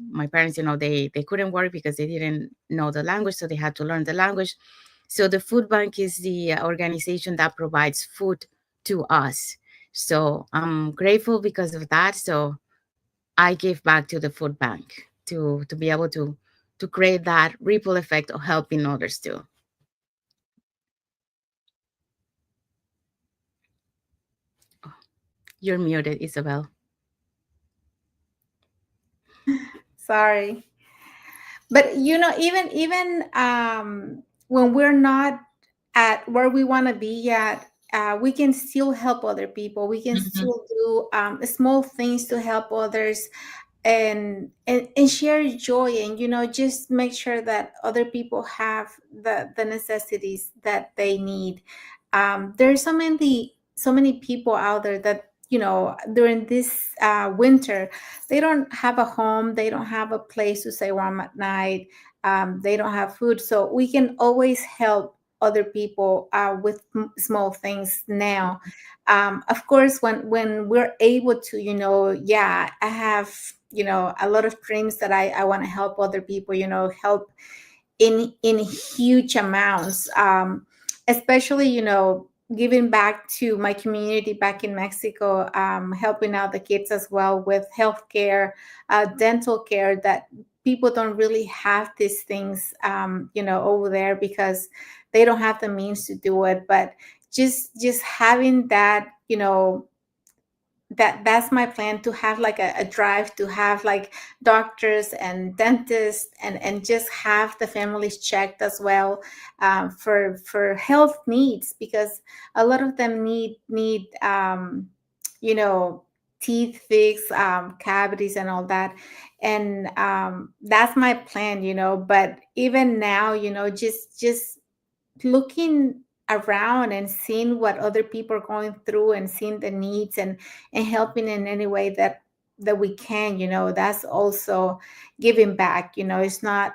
My parents, they couldn't work because they didn't know the language, so they had to learn the language. So the food bank is the organization that provides food to us. So I'm grateful because of that. So I give back to the food bank to be able to create that ripple effect of helping others too. You're muted, Isabel. Sorry. But even when we're not at where we want to be yet, we can still help other people. We can Mhm. still do small things to help others, and share joy, and just make sure that other people have the necessities that they need. There's so many people out there that during this winter, they don't have a home, they don't have a place to stay warm at night, they don't have food, so we can always help other people with small things now. Of course, when we're able to, yeah, I have a lot of dreams that I want to help other people, help in huge amounts, especially giving back to my community back in Mexico, helping out the kids as well with healthcare, dental care, that people don't really have these things, over there because they don't have the means to do it. But just having that, that's my plan, to have like a drive to have like doctors and dentists, and just have the families checked as well, for health needs, because a lot of them need you know teeth fix, cavities and all that. And that's my plan, but even now, just looking around and seeing what other people are going through, and seeing the needs, and helping in any way that we can, that's also giving back. It's not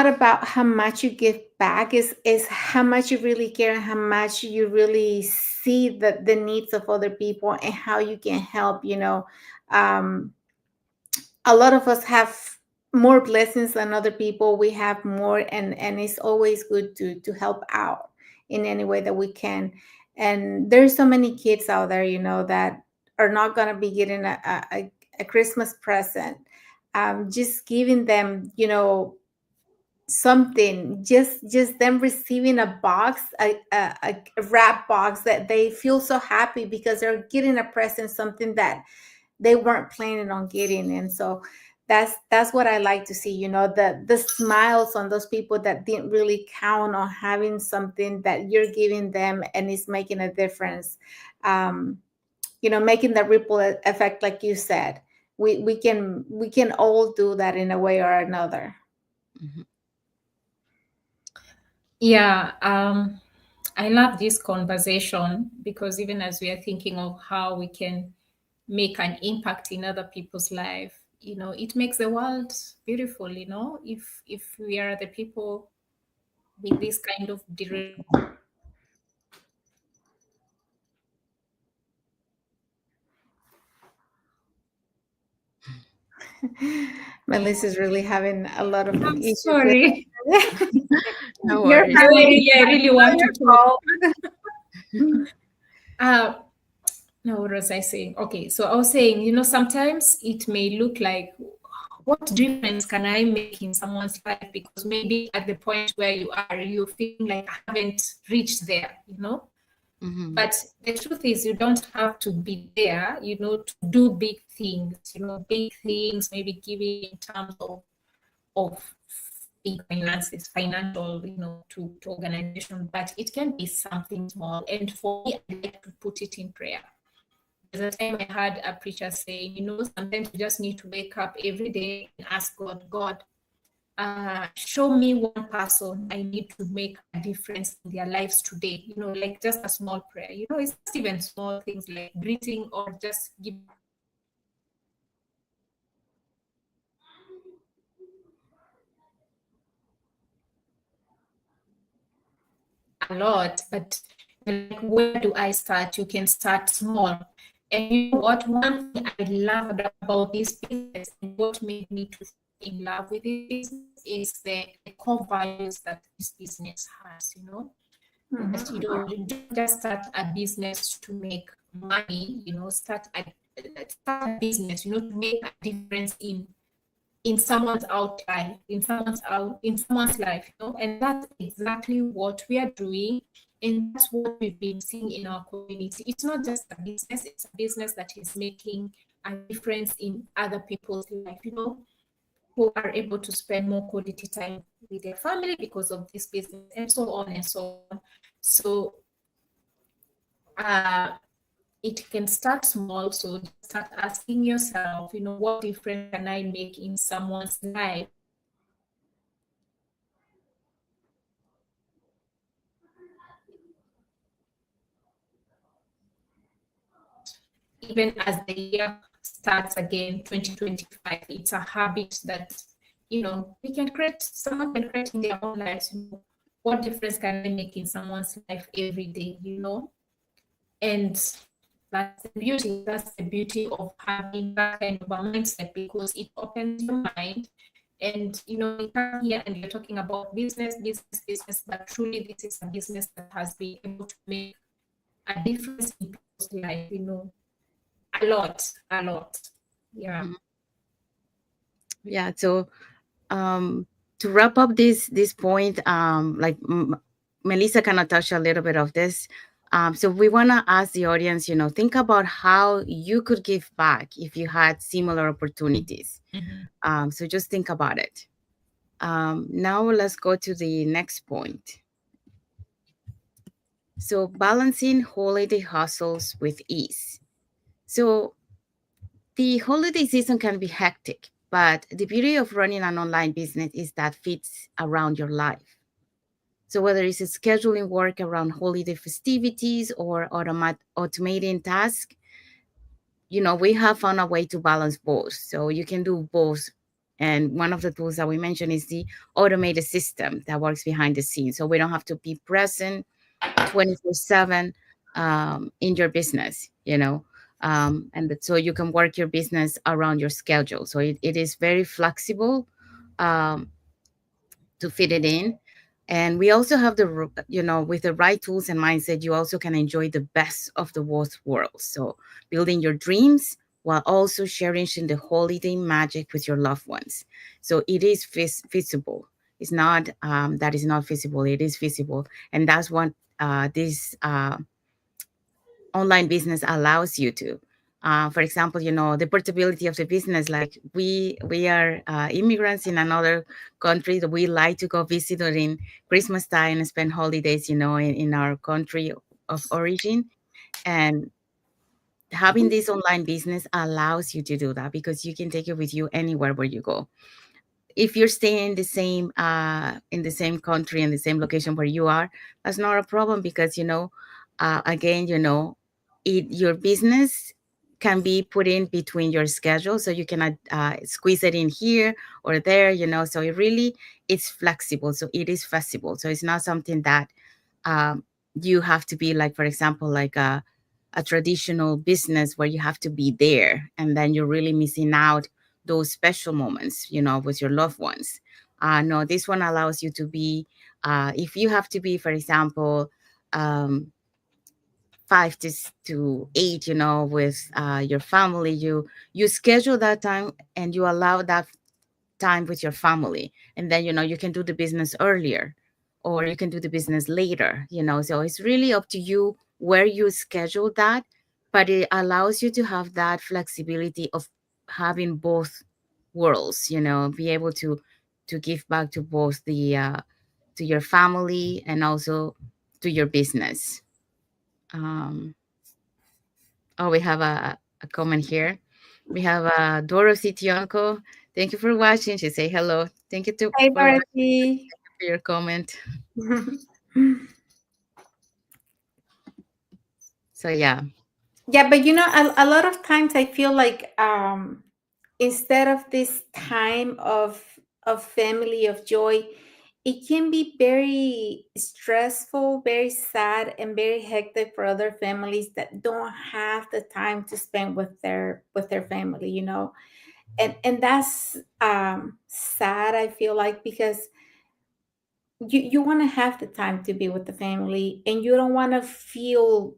about how much you give back, is how much you really care, and how much you really see the needs of other people, and how you can help. um a lot of us have more blessings than other people. We have more, and it's always good to help out in any way that we can. And there's so many kids out there, that are not going to be getting a Christmas present. Just giving them, something, just them receiving a box, a wrap box, that they feel so happy because they're getting a present, something that they weren't planning on getting. And so that's what I like to see, the smiles on those people that didn't really count on having something that you're giving them, and it's making a difference. Making the ripple effect, like you said. We can all do that in a way or another. Mhm. Yeah, I love this conversation because even as we are thinking of how we can make an impact in other people's life, it makes the world beautiful, if we are the people with this kind of direction, Melissa's really having a lot of I'm issues with sorry. No your worries. family. I really want Your to fault. talk. Uh, no, what was I saying? Okay, so I was saying, sometimes it may look like, what difference can I make in someone's life? Because maybe at the point where you are, you're feeling like I haven't reached there. Mhm. But the truth is, you don't have to be there, to do big things, big things, maybe giving in terms of big finances, financial, to organization, but it can be something small. And for me, I like to put it in prayer. There's a time I heard a preacher saying, sometimes you just need to wake up every day and ask God, show me one person I need to make a difference in their lives today. Like just a small prayer. It's not even small things like greeting or just giving a lot, but like, where do I start? You can start small. And you know what? One thing I love about this business and what made me to fall in love with this business is the core values that this business has, that you don't just start a business to make money, start a business, to make a difference in someone's out life, in someone's life, and that's exactly what we are doing, and that's what we've been seeing in our community. It's not just a business; it's a business that is making a difference in other people's life. Who are able to spend more quality time with their family because of this business, and so on and so on. So, uh, it can start small. So just start asking yourself, what difference can I make in someone's life? Even as the year starts again, 2025, it's a habit that, we can create, someone can create in their own lives. What difference can I make in someone's life every day, And that's the beauty of having that kind of a mindset, because it opens your mind And we come here and we're talking about business, but truly this is a business that has been able to make a difference in people's life, a lot. Yeah. Mhm. Yeah. So um, to wrap up this point, like Melissa kind of touched a little bit of this. So we want to ask the audience, think about how you could give back if you had similar opportunities. Mhm. So just think about it. Now let's go to the next point. So balancing holiday hustles with ease. So the holiday season can be hectic, but the beauty of running an online business is that fits around your life. So whether it's scheduling work around holiday festivities or automating tasks, we have found a way to balance both. So you can do both. And one of the tools that we mentioned is the automated system that works behind the scenes. So we don't have to be present 24/7 in your business, so you can work your business around your schedule. So it is very flexible. Um, to fit it in. And we also have with the right tools and mindset, you also can enjoy the best of the both worlds. So building your dreams while also cherishing the holiday magic with your loved ones. So it is feasible. It's not that is not feasible. It is feasible, and that's what this online business allows you to. For example, the portability of the business. Like we are immigrants in another country that we like to go visit during Christmas time and spend holidays, in our country of origin. And having this online business allows you to do that because you can take it with you anywhere where you go. If you're staying in the same country and the same location where you are, that's not a problem because again, your business can be put in between your schedule, so you cannot squeeze it in here or there, so it's flexible, so it is feasible. So it's not something that um, you have to be like, for example, like a traditional business where you have to be there and then you're really missing out those special moments, with your loved ones. No, this one allows you to be, if you have to be, for example, um, 5 to 8, with your family, you schedule that time and you allow that time with your family, and then you can do the business earlier or you can do the business later, so it's really up to you where you schedule that, but it allows you to have that flexibility of having both worlds, be able to give back to both the to your family and also to your business. um oh, we have a comment here. We have Dorothy Tionko. Thank you for watching. She say hello. Thank you Hey, for watching, Dorothy. for your comment. So yeah. Yeah, but a lot of times I feel like instead of this time of family of joy, it can be very stressful, very sad, and very hectic for other families that don't have the time to spend with their family, and that's sad, I feel like, because you want to have the time to be with the family, and you don't want to feel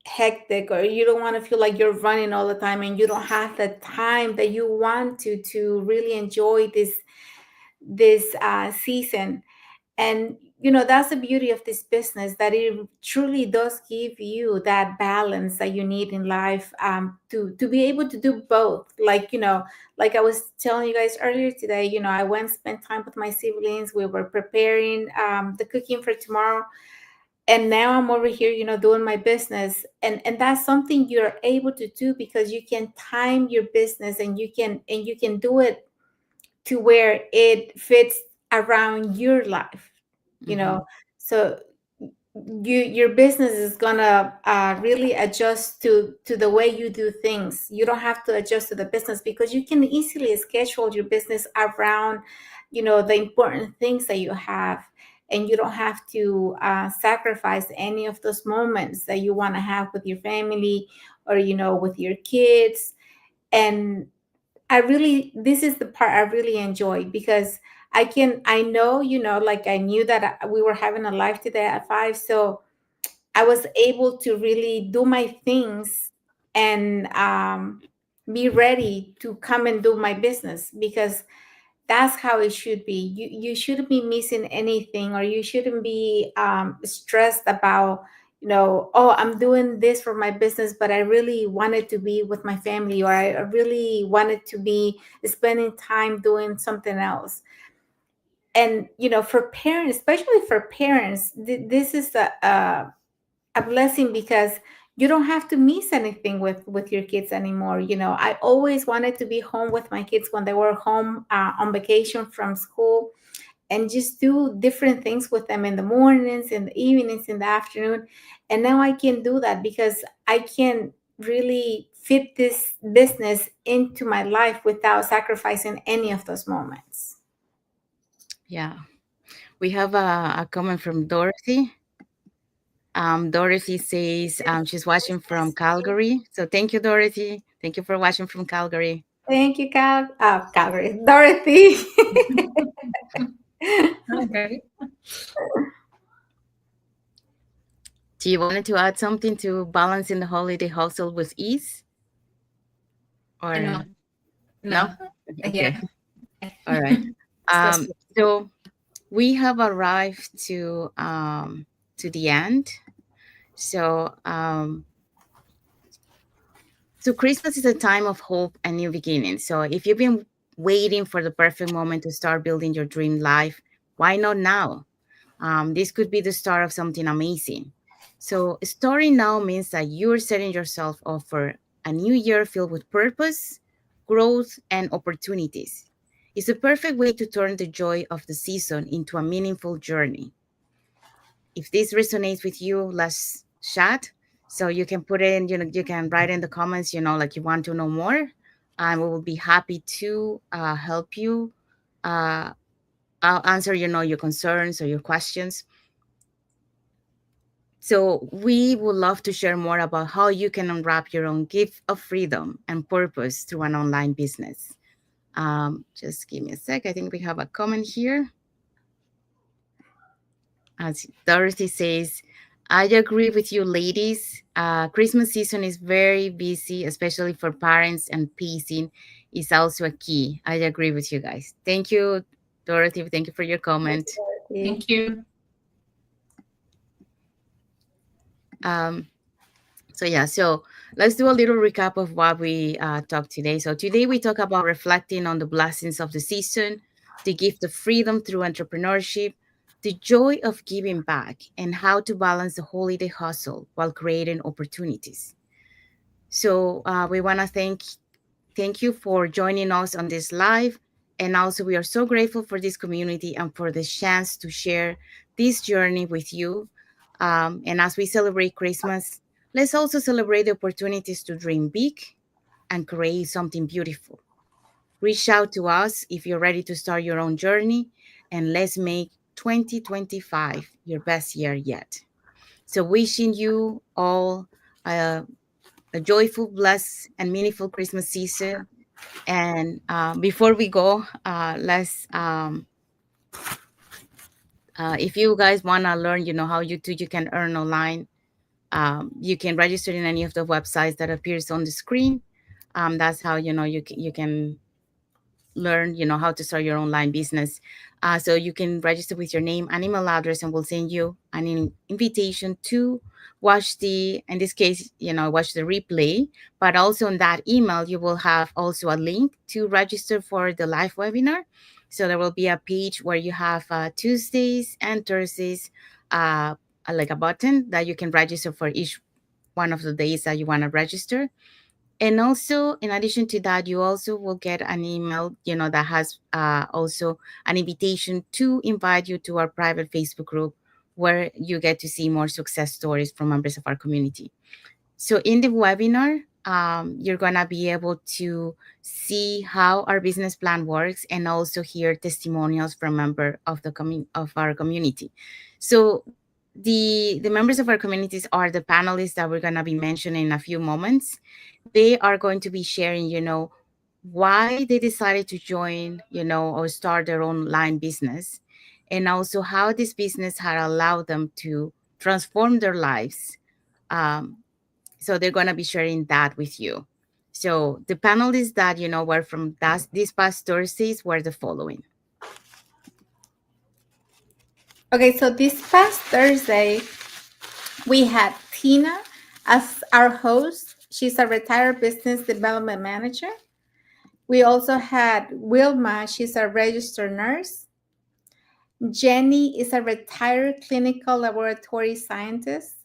hectic, or you don't want to feel like you're running all the time and you don't have the time that you want to really enjoy this season. And that's the beauty of this business, that it truly does give you that balance that you need in life, to be able to do both. Like I was telling you guys earlier today, I went spent time with my siblings. We were preparing the cooking for tomorrow, and now I'm over here, doing my business. And that's something you're able to do because you can time your business, and you can do it to where it fits around your life, you Mm-hmm. know so your business is gonna really adjust to the way you do things. You don't have to adjust to the business because you can easily schedule your business around the important things that you have, and you don't have to sacrifice any of those moments that you want to have with your family, or with your kids. And this is the part I really enjoy, because I know, like I knew that we were having a live today at 5. So I was able to really do my things and be ready to come and do my business, because that's how it should be. You shouldn't be missing anything, or you shouldn't be stressed about, oh, I'm doing this for my business, but I really wanted to be with my family, or I really wanted to be spending time doing something else. And for parents, especially for parents, this is a blessing, because you don't have to miss anything with your kids anymore. I always wanted to be home with my kids when they were home on vacation from school, and just do different things with them in the mornings, in the evenings, in the afternoon. And now I can do that, because I can really fit this business into my life without sacrificing any of those moments. Yeah. We have a comment from Dorothy. Dorothy says she's watching from Calgary. So thank you, Dorothy. Thank you for watching from Calgary. Thank you, Calgary. Dorothy. Okay. Do you wanted to add something to balancing the holiday hustle with ease? Or No, no? no. Okay. Yeah. All right. It's So we have arrived to the end. So so Christmas is a time of hope and new beginnings. So if you've been waiting for the perfect moment to start building your dream life, why not now? This could be the start of something amazing. So starting now means that you're setting yourself up for a new year filled with purpose, growth, and opportunities. It's a perfect way to turn the joy of the season into a meaningful journey. If this resonates with you, let's chat. So you can put in, you can write in the comments, like you want to know more. And we will be happy to help you. Uh, I'll answer, your concerns or your questions. So we would love to share more about how you can unwrap your own gift of freedom and purpose through an online business. Just give me a sec. I think we have a comment here. As Dorothy says, I agree with you, ladies. Christmas season is very busy, especially for parents, and pacing is also a key. I agree with you guys. Thank you, Dorothy. Thank you for your comment. thank you. Um, so let's do a little recap of what we talked today. So today we talk about reflecting on the blessings of the season, the gift of freedom through entrepreneurship, the joy of giving back, and how to balance the holiday hustle while creating opportunities. So we want to thank you for joining us on this live. And also, we are so grateful for this community and for the chance to share this journey with you. And as we celebrate Christmas, let's also celebrate the opportunities to dream big and create something beautiful. Reach out to us if you're ready to start your own journey, and let's make 2025 your best year yet. So, wishing you all a, a joyful, blessed, and meaningful Christmas season. And before we go, let's if you guys want to learn, how you can earn online. You can register in any of the websites that appears on the screen. That's how you can learn how to start your online business. So you can register with your name and email address, and we'll send you an invitation to watch the in this case watch the replay. But also in that email you will have also a link to register for the live webinar. So there will be a page where you have Tuesdays and Thursdays, like a button that you can register for each one of the days that you want to register. And also, in addition to that, you also will get an email, that has also an invitation to invite you to our private Facebook group, where you get to see more success stories from members of our community. So in the webinar, you're gonna be able to see how our business plan works, and also hear testimonials from member of of our community. So the members of our communities are the panelists that we're gonna be mentioning in a few moments. They are going to be sharing, why they decided to join, or start their own line business, and also how this business had allowed them to transform their lives. Um, so they're going to be sharing that with you. So the panelists that were from these past Thursdays were the following. Okay, so this past Thursday, we had Tina as our host. She's a retired business development manager. We also had Wilma, she's a registered nurse. Jenny is a retired clinical laboratory scientist.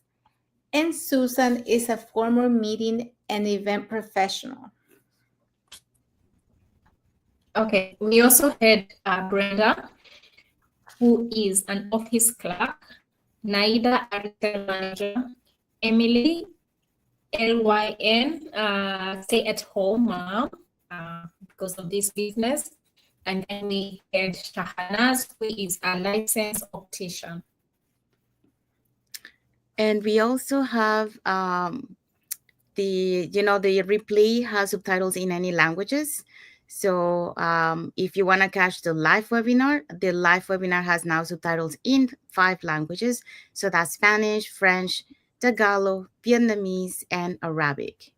And Susan is a former meeting and event professional. Okay, we also had Brenda, who is an office clerk, Naida, a retail manager, Emily, LYN, stay-at-home mom because of this business, and then we had Shahanaz, who is a licensed optician. And we also have the replay has subtitles in any languages. So if you want to catch the live webinar has now subtitles in 5 languages. So that's Spanish, French, Tagalog, Vietnamese, and Arabic.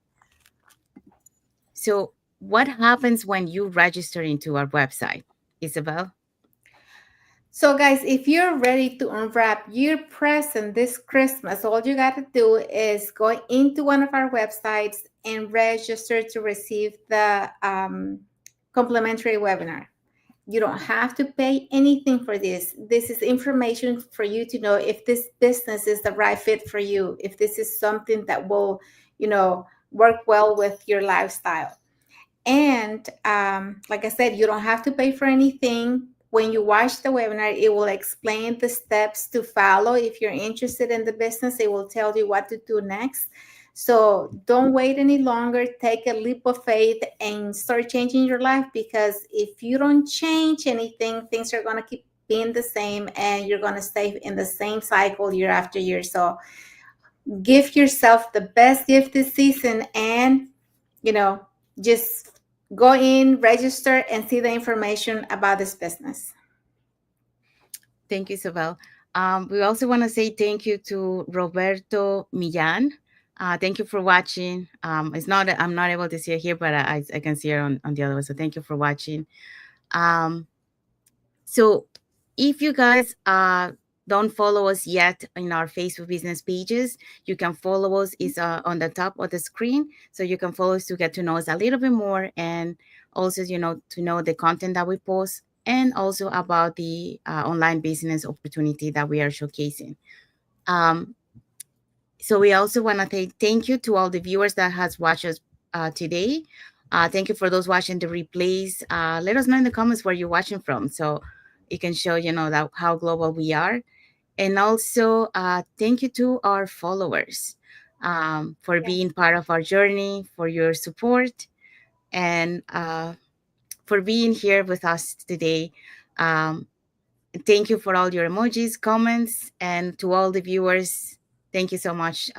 So what happens when you register into our website, Isabel? So, guys, if you're ready to unwrap your present this Christmas, all you got to do is go into one of our websites and register to receive the complimentary webinar. You don't have to pay anything for this. This is information for you to know if this business is the right fit for you, if this is something that will, work well with your lifestyle. And like I said, you don't have to pay for anything. When you watch the webinar, it will explain the steps to follow. If you're interested in the business, it will tell you what to do next. So don't wait any longer. Take a leap of faith and start changing your life, because if you don't change anything, things are going to keep being the same and you're going to stay in the same cycle year after year. So give yourself the best gift this season and, just go in, register, and see the information about this business. Thank you, Isabel. We also want to say thank you to Roberto Millan. Thank you for watching. I'm not able to see her here, but I can see her on the other one. So thank you for watching. So if you guys don't follow us yet in our Facebook business pages, you can follow us. It's on the top of the screen. So you can follow us to get to know us a little bit more, and also, to know the content that we post, and also about the online business opportunity that we are showcasing. So we also want to say thank you to all the viewers that has watched us today. Thank you for those watching the replays. Let us know in the comments where you're watching from, so it can show that how global we are. And also thank you to our followers for being part of our journey, for your support, and for being here with us today. Thank you for all your emojis, comments, and to all the viewers, thank you so much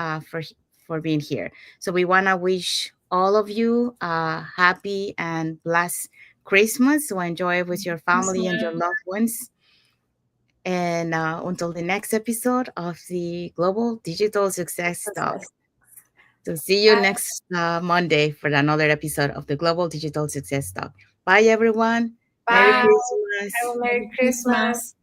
for being here. So we want to wish all of you a happy and blessed Christmas. So enjoy it with your family and your loved ones. And until the next episode of the Global Digital Success Talk. So see you next Monday for another episode of the Global Digital Success Talk. Bye, everyone. Bye. Merry Christmas. Merry Christmas.